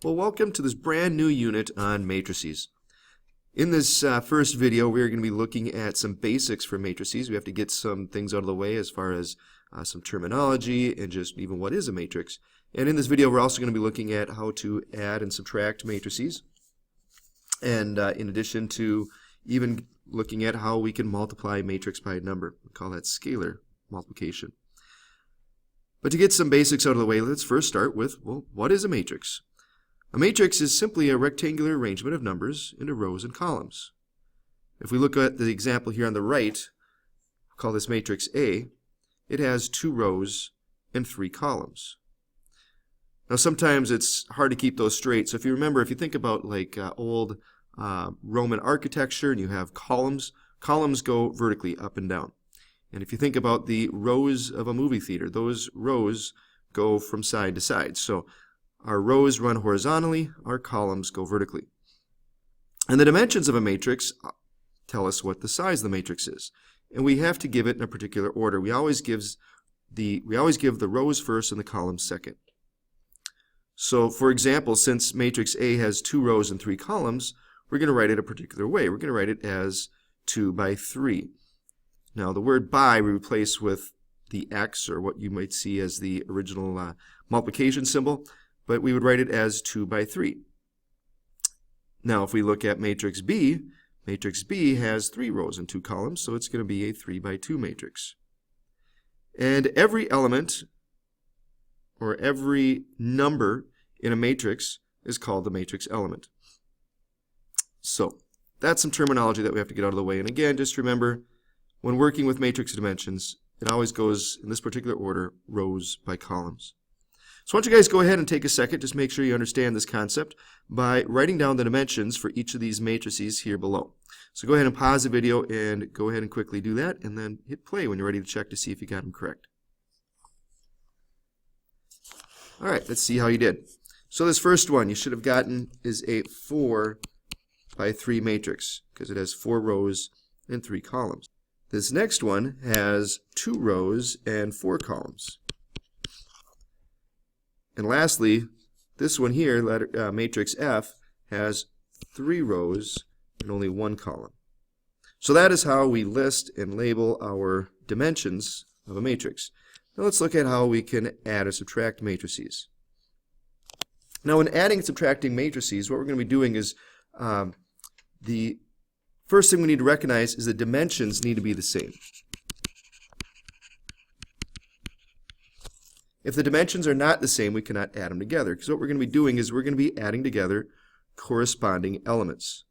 Well, welcome to this brand new unit on matrices. In this first video, we're going to be looking at some basics for matrices. We have to get some things out of the way as far as some terminology and just even what is a matrix. And in this video, we're also going to be looking at how to add and subtract matrices. And in addition to even looking at how we can multiply a matrix by a number. We call that scalar multiplication. But to get some basics out of the way, let's first start with, well, what is a matrix? A matrix is simply a rectangular arrangement of numbers into rows and columns. If we look at the example here on the right, we'll call this matrix A, it has 2 rows and 3 columns. Now sometimes it's hard to keep those straight, so if you remember, if you think about like old Roman architecture and you have columns, columns go vertically up and down. And if you think about the rows of a movie theater, those rows go from side to side. So our rows run horizontally, our columns go vertically. And the dimensions of a matrix tell us what the size of the matrix is. And we have to give it in a particular order. We always give the rows first and the columns second. So for example, since matrix A has 2 rows and 3 columns, we're going to write it a particular way. We're going to write it as 2 by 3. Now the word by we replace with the X, or what you might see as the original multiplication symbol. But we would write it as 2 by 3. Now if we look at matrix B has 3 rows and 2 columns, so it's going to be a 3 by 2 matrix. And every element, or every number in a matrix, is called the matrix element. So that's some terminology that we have to get out of the way. And again, just remember, when working with matrix dimensions, it always goes in this particular order, rows by columns. So why don't you guys go ahead and take a second, just make sure you understand this concept by writing down the dimensions for each of these matrices here below. So go ahead and pause the video and go ahead and quickly do that, and then hit play when you're ready to check to see if you got them correct. Alright, let's see how you did. So this first one you should have gotten is a 4 by 3 matrix, because it has 4 rows and 3 columns. This next one has 2 rows and 4 columns. And lastly, this one here, matrix F, has 3 rows and only 1 column. So that is how we list and label our dimensions of a matrix. Now let's look at how we can add or subtract matrices. Now when adding and subtracting matrices, what we're going to be doing is the first thing we need to recognize is the dimensions need to be the same. If the dimensions are not the same, we cannot add them together, because what we're going to be doing is we're going to be adding together corresponding elements.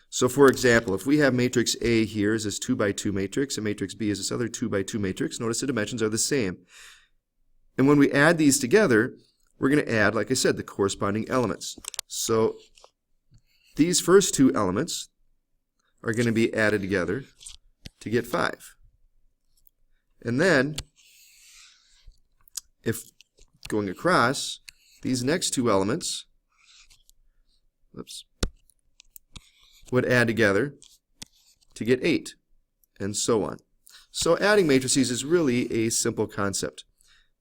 So for example, if we have matrix A here is this 2 by 2 matrix, and matrix B is this other 2 by 2 matrix, notice the dimensions are the same. And when we add these together, we're going to add, like I said, the corresponding elements. So these first 2 elements are going to be added together to get 5. And then if going across, these next 2 elements would add together to get 8, and so on. So adding matrices is really a simple concept.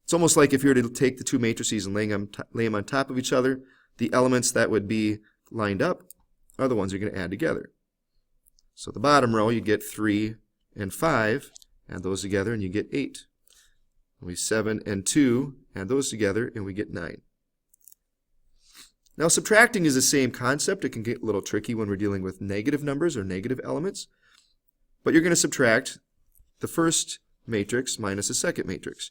It's almost like if you were to take the 2 matrices and lay them on top of each other, the elements that would be lined up are the ones you're going to add together. So the bottom row, you get 3 and 5, add those together and you get 8. We 7 and 2, add those together, and we get 9. Now subtracting is the same concept. It can get a little tricky when we're dealing with negative numbers or negative elements. But you're going to subtract the first matrix minus the second matrix.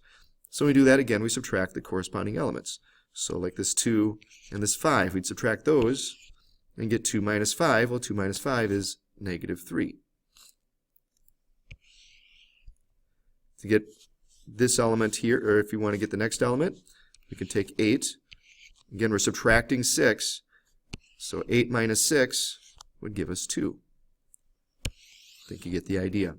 So when we do that again, we subtract the corresponding elements. So like this 2 and this 5, we'd subtract those and get 2 minus 5. Well, 2 minus 5 is negative 3. To get this element here, or if you want to get the next element, we can take 8. Again, we're subtracting 6, so 8 minus 6 would give us 2. I think you get the idea.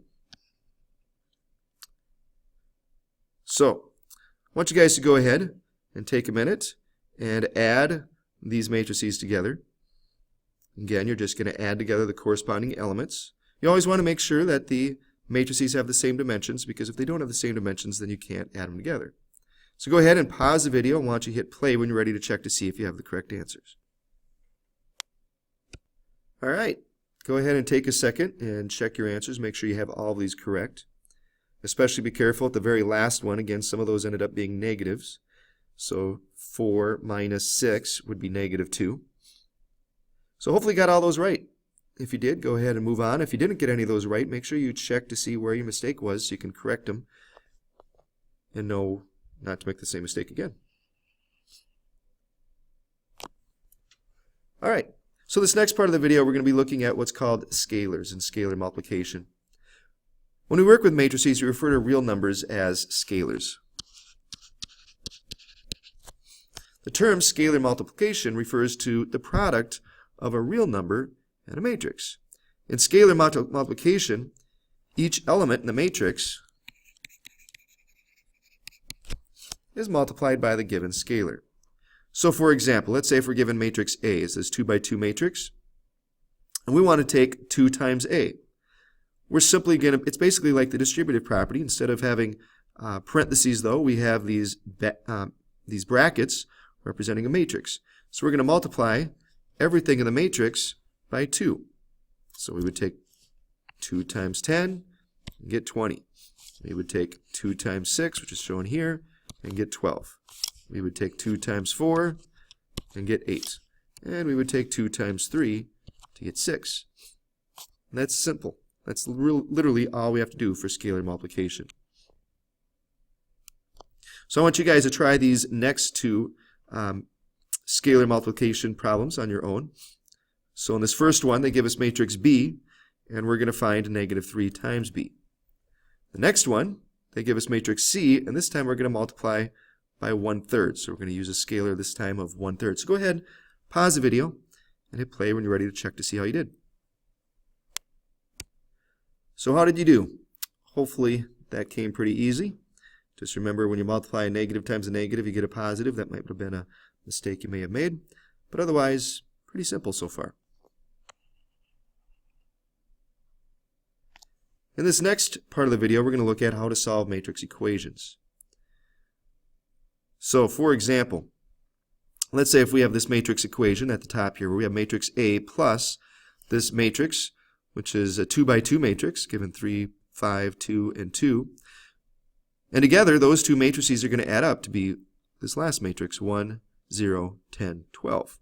So, I want you guys to go ahead and take a minute and add these matrices together. Again, you're just going to add together the corresponding elements. You always want to make sure that the matrices have the same dimensions, because if they don't have the same dimensions, then you can't add them together. So go ahead and pause the video, and why don't you hit play when you're ready to check to see if you have the correct answers. All right, go ahead and take a second and check your answers. Make sure you have all of these correct. Especially be careful at the very last one. Again, some of those ended up being negatives. So 4 minus 6 would be negative 2. So hopefully you got all those right. If you did, go ahead and move on. If you didn't get any of those right, make sure you check to see where your mistake was so you can correct them and know not to make the same mistake again. All right, so this next part of the video we're going to be looking at what's called scalars and scalar multiplication. When we work with matrices, we refer to real numbers as scalars. The term scalar multiplication refers to the product of a real number and a matrix. In scalar multiplication, each element in the matrix is multiplied by the given scalar. So for example, let's say if we're given matrix A, it's this 2 by 2 matrix, and we want to take 2 times A. We're simply going to, it's basically like the distributive property. Instead of having parentheses though, we have these brackets representing a matrix. So we're going to multiply everything in the matrix by 2. So we would take 2 times 10 and get 20. We would take 2 times 6, which is shown here, and get 12. We would take 2 times 4 and get 8. And we would take 2 times 3 to get 6. And that's simple. That's literally all we have to do for scalar multiplication. So I want you guys to try these next two scalar multiplication problems on your own. So in this first one, they give us matrix B, and we're going to find negative 3 times B. The next one, they give us matrix C, and this time we're going to multiply by 1/3. So we're going to use a scalar this time of 1/3. So go ahead, pause the video, and hit play when you're ready to check to see how you did. So how did you do? Hopefully that came pretty easy. Just remember, when you multiply a negative times a negative, you get a positive. That might have been a mistake you may have made. But otherwise, pretty simple so far. In this next part of the video, we're going to look at how to solve matrix equations. So for example, let's say if we have this matrix equation at the top here, where we have matrix A plus this matrix, which is a 2 by 2 matrix, given 3, 5, 2, and 2. And together, those two matrices are going to add up to be this last matrix, 1, 0, 10, 12.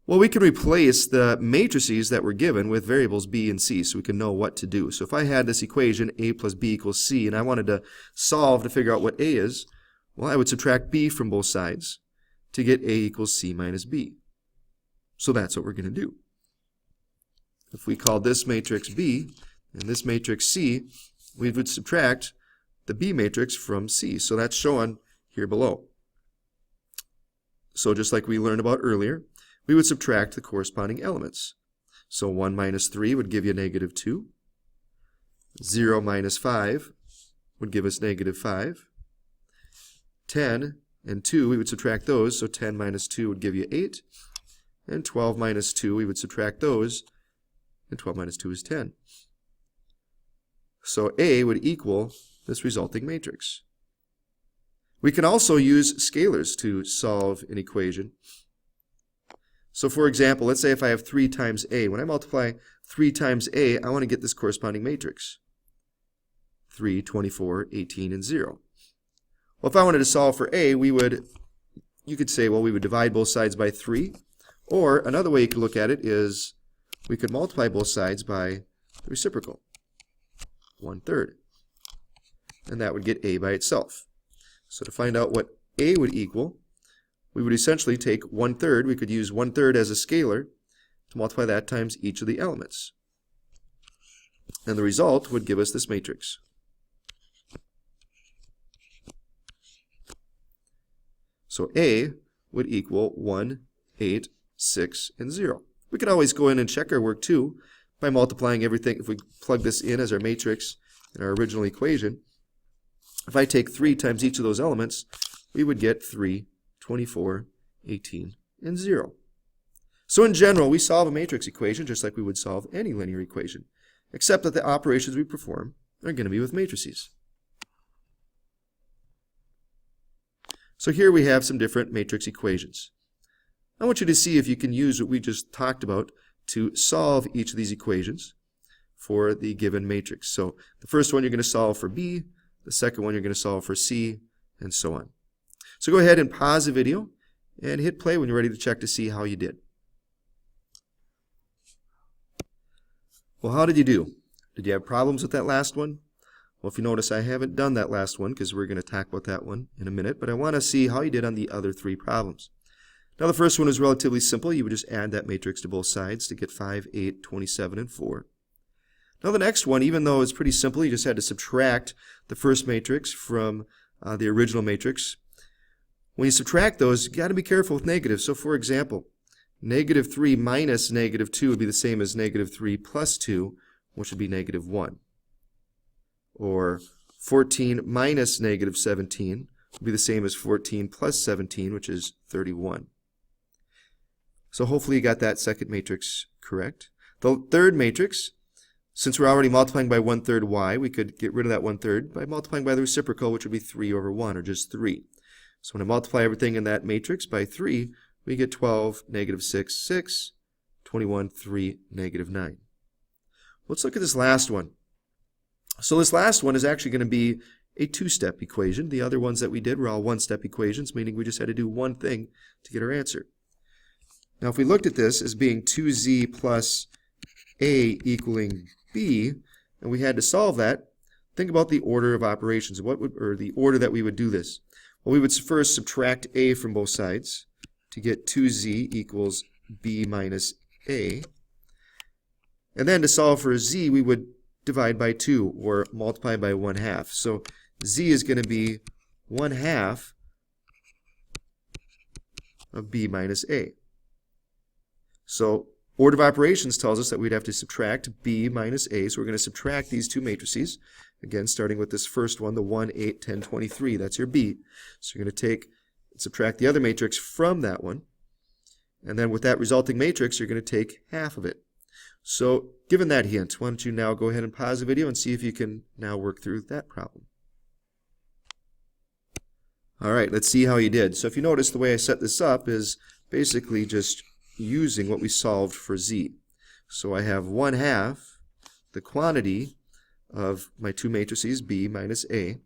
Well, we can replace the matrices that were given with variables b and c so we can know what to do. So if I had this equation, a plus b equals c, and I wanted to solve to figure out what a is, well, I would subtract b from both sides to get a equals c minus b. So that's what we're going to do. If we call this matrix B and this matrix C, we would subtract the B matrix from C. So that's shown here below. So just like we learned about earlier, we would subtract the corresponding elements. So 1 minus 3 would give you negative 2. 0 minus 5 would give us negative 5. 10 and 2, we would subtract those. So 10 minus 2 would give you 8. And 12 minus 2, we would subtract those. And 12 minus 2 is 10. So A would equal this resulting matrix. We can also use scalars to solve an equation. So for example, let's say if I have 3 times A. When I multiply 3 times A, I want to get this corresponding matrix. 3, 24, 18, and 0. Well, if I wanted to solve for A, you could say, well, we would divide both sides by 3. Or another way you could look at it is we could multiply both sides by the reciprocal, 1/3. And that would get A by itself. So to find out what A would equal, we would essentially take 1/3. We could use 1/3 as a scalar to multiply that times each of the elements. And the result would give us this matrix. So A would equal 1, 8, 6, and 0. We could always go in and check our work too by multiplying everything. If we plug this in as our matrix in our original equation, if I take 3 times each of those elements, we would get 3, 24, 18, and 0. So in general, we solve a matrix equation just like we would solve any linear equation, except that the operations we perform are going to be with matrices. So here we have some different matrix equations. I want you to see if you can use what we just talked about to solve each of these equations for the given matrix. So the first one you're going to solve for B, the second one you're going to solve for C, and so on. So go ahead and pause the video and hit play when you're ready to check to see how you did. Well, how did you do? Did you have problems with that last one? Well, if you notice, I haven't done that last one because we're going to talk about that one in a minute, but I want to see how you did on the other three problems. Now, the first one is relatively simple. You would just add that matrix to both sides to get 5, 8, 27, and 4. Now, the next one, even though it's pretty simple, you just had to subtract the first matrix from the original matrix. When you subtract those, you got to be careful with negatives. So, for example, negative 3 minus negative 2 would be the same as negative 3 plus 2, which would be negative 1. Or 14 minus negative 17 would be the same as 14 plus 17, which is 31. So hopefully you got that second matrix correct. The third matrix, since we're already multiplying by 1/3 y, we could get rid of that 1/3 by multiplying by the reciprocal, which would be 3 over 1, or just 3. So when I multiply everything in that matrix by 3, we get 12, negative 6, 6, 21, 3, negative 9. Let's look at this last one. So this last one is actually going to be a two-step equation. The other ones that we did were all one-step equations, meaning we just had to do one thing to get our answer. Now if we looked at this as being 2z plus a equaling b, and we had to solve that, think about the order of operations, or the order that we would do this. Well, we would first subtract a from both sides to get 2z equals b minus a. And then to solve for z, we would divide by 2, or multiply by 1/2. So z is going to be 1/2 of b minus a. So order of operations tells us that we'd have to subtract b minus a. So we're going to subtract these two matrices. Again, starting with this first one, the 1, 8, 10, 23. That's your b. So you're going to take and subtract the other matrix from that one. And then with that resulting matrix, you're going to take half of it. So given that hint, why don't you now go ahead and pause the video and see if you can now work through that problem. All right, let's see how you did. So if you notice, the way I set this up is basically just using what we solved for z. So I have 1/2 the quantity of my two matrices, b minus a.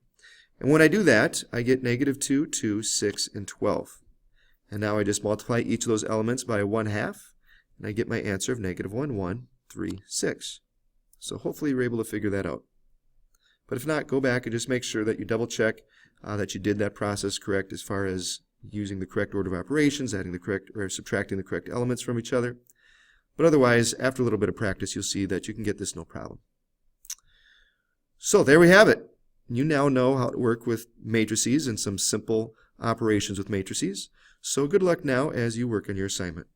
And when I do that, I get negative 2, 2, 6, and 12. And now I just multiply each of those elements by 1/2. And I get my answer of negative 1, 1, 3, 6. So hopefully you're able to figure that out. But if not, go back and just make sure that you double check that you did that process correct as far as using the correct order of operations, adding the correct, or subtracting the correct elements from each other. But otherwise, after a little bit of practice, you'll see that you can get this no problem. So there we have it. You now know how to work with matrices and some simple operations with matrices. So good luck now as you work on your assignment.